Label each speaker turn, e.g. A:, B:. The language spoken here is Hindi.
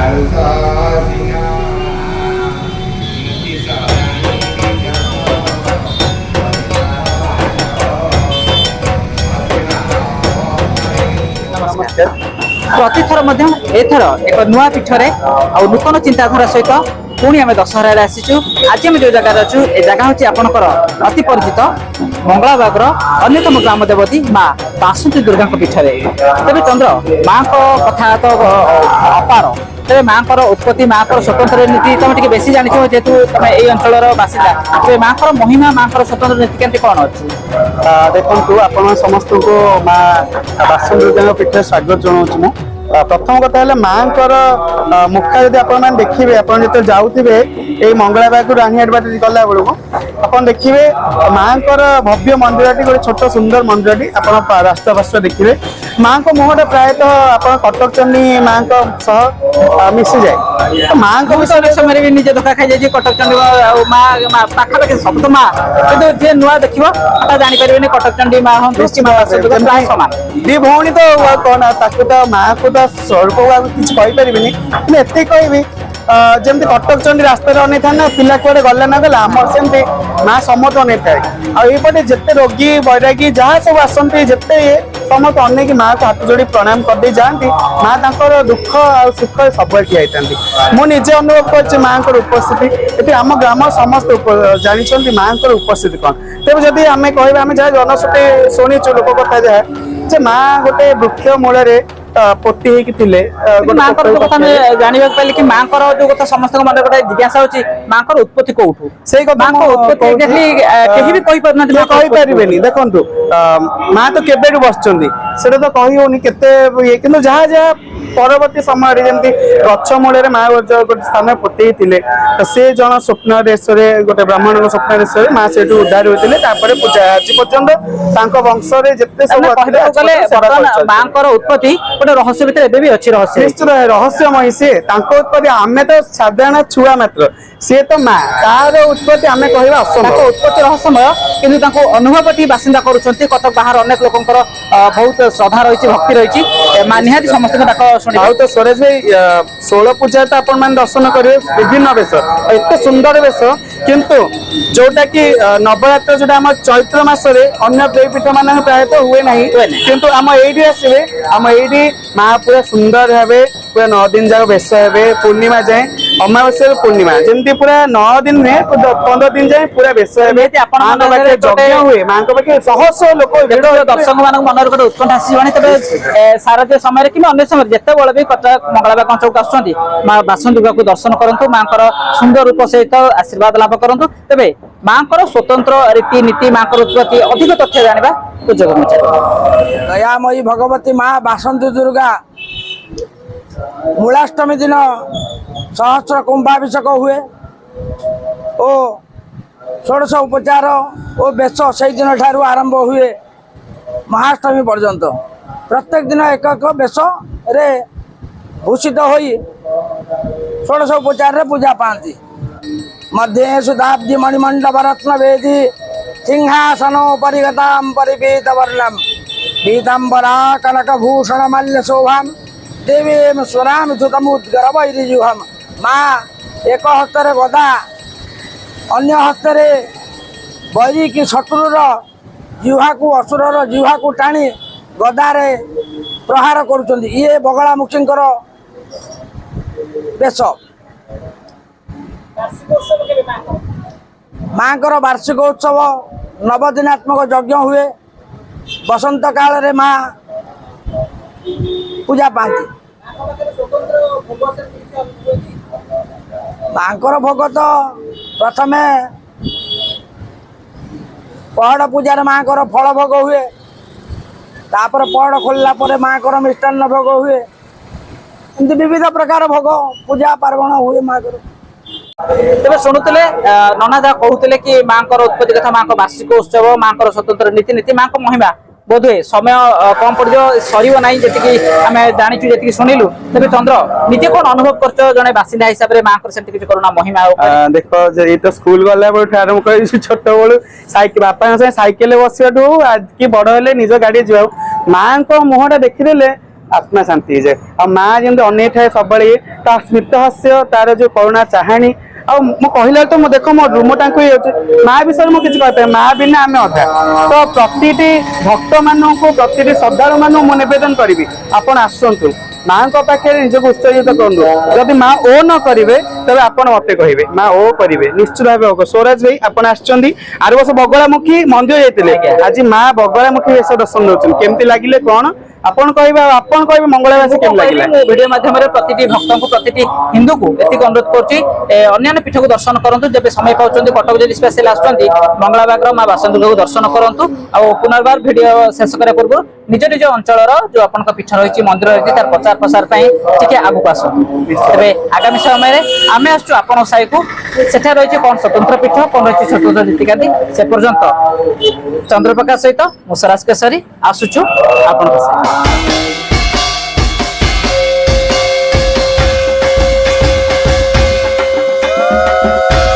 A: प्रतिथर एथर एक नुआ पीठरे आ नूतन चिंताधारा सहित पुणी आम दशहरा आसीचु। आज आम जो जगह अच्छु ए जगह हूँ आपंकर अति परिचित मंगलाबागर अन्यतम ग्राम देवती माँ बासुंती दुर्गा पीठरे। तेज चंद्र माँ को कथा तो अपार। तेज माँ उत्पत्ति माँ स्वतंत्र नीति तुम टे बेसी जानी जेहेतु तुम ये अंचल बासिंदा तेज माँ महिमा माँ स्वतंत्र नीति केमती कौन अच्छी
B: देखु आप समस्त को माँ बासुंती दुर्गा पीठ स्वागत जनाऊँ। प्रथम कथा है माँ मुखा जब आप देखिए आप जो जाऊे ये मंगलाबाग रानीहाट बाट गला बेलू आप देखिए माँ भव्य मंदिर गोटे छोट सुंदर मंदिर आप रास्ता फास्ता देखिए माँ को मुहटा प्रायतः आप कटक चंडी माँ मिसी जाए। माँ को
A: समय भी निजे धोखा खाई जाए कटक चंडी माँ पाखापाखि सब तो माँ कि जी नुआ देख जापर कटक चंडी माँ हम प्राय सामान
B: दी भौणी तो कौन तो माँ को तो स्वरूप किसी कहीपरि एत कहि जमी कटक चंडी रास्ता अनेक था ना पिला कड़े गले ना गला आम सेमती माँ समस्त अनेक थाए आईपटे जिते रोगी बैरागी जहाँ सब आसती जिते समस्त अनेक माँ को हाथ जोड़ी प्रणाम करदे जाती माँ तर दुख आ सुख सब ठिया मुझे अनुभव कर माँ उपस्थिति ये आम ग्राम समस्त जानते माँ उपस्थिति कौन तेज जदि आम कह आम जहाँ जनश्रुति शुणीचु लोक कथा जहाँ माँ गोटे वृक्ष मूल पोती
A: जाना पाइले कि माँ जो कथा समस्त मन गोटे जिज्ञासा होची माँ उत्पत्ति कौठू से
B: कहीपरि देखु माँ तो केबेठू बसुँच से तो कही होनी के कि जहाँ जहाँ परवर्ती समय जमी गछ मूल माँ गोटे स्थान पोते से जन स्वप्न देश गोटे ब्राह्मण स्वप्न देश माँ से उद्धार होते पूजा आज पर्यंत वंश
A: माँ उत्पत्ति गोटे रहस्य भितर भी अच्छी रहस्य
B: निश्चित रहस्यमय सी उत्पत्ति आम तो साधारण छुआ मात्र सी तो माँ तार उत्पत्ति आम कह
A: उत्पत्ति रहस्यमय कि अनुभव बासिंदा करुँच कटक बाहर अनेक लोक बहुत श्रद्धा रही भक्ति रही माँ निहाती समस्त
B: तो सुरेश भाई 16 पूजा तो आप दर्शन करेंगे विभिन्न वेश एत सुंदर वेश किंतु जोटा कि नवरात्र जो आम चैत्र मसरे अन्य देवीपीठ मान प्रायतः हुए ना किंतु आम ये आसवे आम ये माँ पूरा सुंदर भाव पूरा 9 दिन जाक बेश हे पूर्णिमा जाए अमावस्या पूर्णिमा जमी पूरा 9 दिन नुहे 15 दिन जाए पूरा बेश यज्ञ हुए माँ पाखे शह शह लोक
A: दर्शक मान मन गोटे उत्कंठा आसने शारदीय समय कि अन्य समय जिते बड़े भी कटक मंगलाबाग अंचल को आसुँच माँ बासुंती दुर्गा को दर्शन करूँ माँ सुंदर रूप सहित आशीर्वाद लाभ करूँ तेरे माँ स्वतंत्र रीतिनीति माँ उत्पत्ति अधिक तथ्य जाना सुजोग
C: दयामयी भगवती माँ बासुंती दुर्गा मूलाष्टमी दिन सहस्र कुंभाभिषेक हुए ओ षोडश उपचार और बेश से दिन ठारू आरंभ हुए महाअष्टमी पर्यंत प्रत्येक दिन एक एक बेश रे भूषित हो षोडश उपचार पूजा पाती मध्य सुधाब्दी मणिमंडप रत्न वेदी सिंहासनो परिगता परिपीत वर्णम पीतांबरा कनक भूषण मल्ल शोभाम देवी स्वराम धुतमुद्गर वैरिजुहम माँ एक हस्तर गदा अन्य हस्तर बैरी की शत्रुर जिह्वा को असुरर जिह्वा को टाणी गदारे प्रहार करुँच ये बगलामुखी बेश माँ वार्षिक उत्सव 9 दिनात्मक यज्ञ हुए बसंत काल रे माँ पूजा पाती माँ भोग तो प्रथम पहड़ पूजार माँ फल भोग हुए तापर पहड़ खोलला माँ मिष्टान्न भोग हुए एमती विविध प्रकार भोग पूजा पार्वण हुए माँ
A: तेरे शुणुले नना जहाँ कहते कि माँ उत्पत्ति कथा माँ वार्षिक उत्सव माँ स्वतंत्र नीति माँ महिमा बोधे समय कम पड़ सर ना जी आम जाचु जी शुणिलु तेज चंद्र निजे कौन अनुभव कर जड़े बासिंदा हिसाब से माँ से करुणा महिमा
B: देख ये तो स्कूल गला बेलू आरम्भ कर छोट बड़ू बापा सैकेल बस आज कि बड़ हेले निज गाड़ी जा माँ मुहटा देखीदे आत्मा शांति हो जाए और माँ जमी अनै थाए सब स्मित हास्य तार जो करुणा चाहाणी आ कहला तो मो देख मो रूम टाँग माँ विषय मुझे किसी कहते माँ बिना आम अधा तो प्रति भक्त मानक प्रति श्रद्धालु मानक मु नवेदन करी आपण आसतु माँ पाखे निजक उत्सर्जित करूँ जदि माँ ओ न करेंगे तेज आप मत कहे माँ ओ करेंगे निश्चित भाव हम स्वराज भाई आप आर वर्ष बगलामुखी मंदिर जाते आज माँ बगलामुखी वेश दर्शन दौरान केमती लगिले कौन आपण कहे मंगलवासी केमती लगे
A: वीडियो माध्यम प्रति भक्त को प्रति हिंदू को एतिक अनुरोध करुँच पीठ को दर्शन करूँ जब समय पाँच कटक जब स्पेशल आसुँच मंगलाबाग माँ बासंदुर्गा को दर्शन करूँ और पुनर्बार वीडियो शेष करा पूर्व निज निज अंचल जो आप पीठ रही मंदिर रही तार प्रचार प्रसार टी आगू आसतु तेज आगामी समय आम आसु आपण साई को सेठा रही कौन स्वतंत्र पीठ कौन रही स्वतंत्र नीतिकादी से पर्यंत चंद्रप्रकाश सहित मुसराज केसरी आसुचु आपण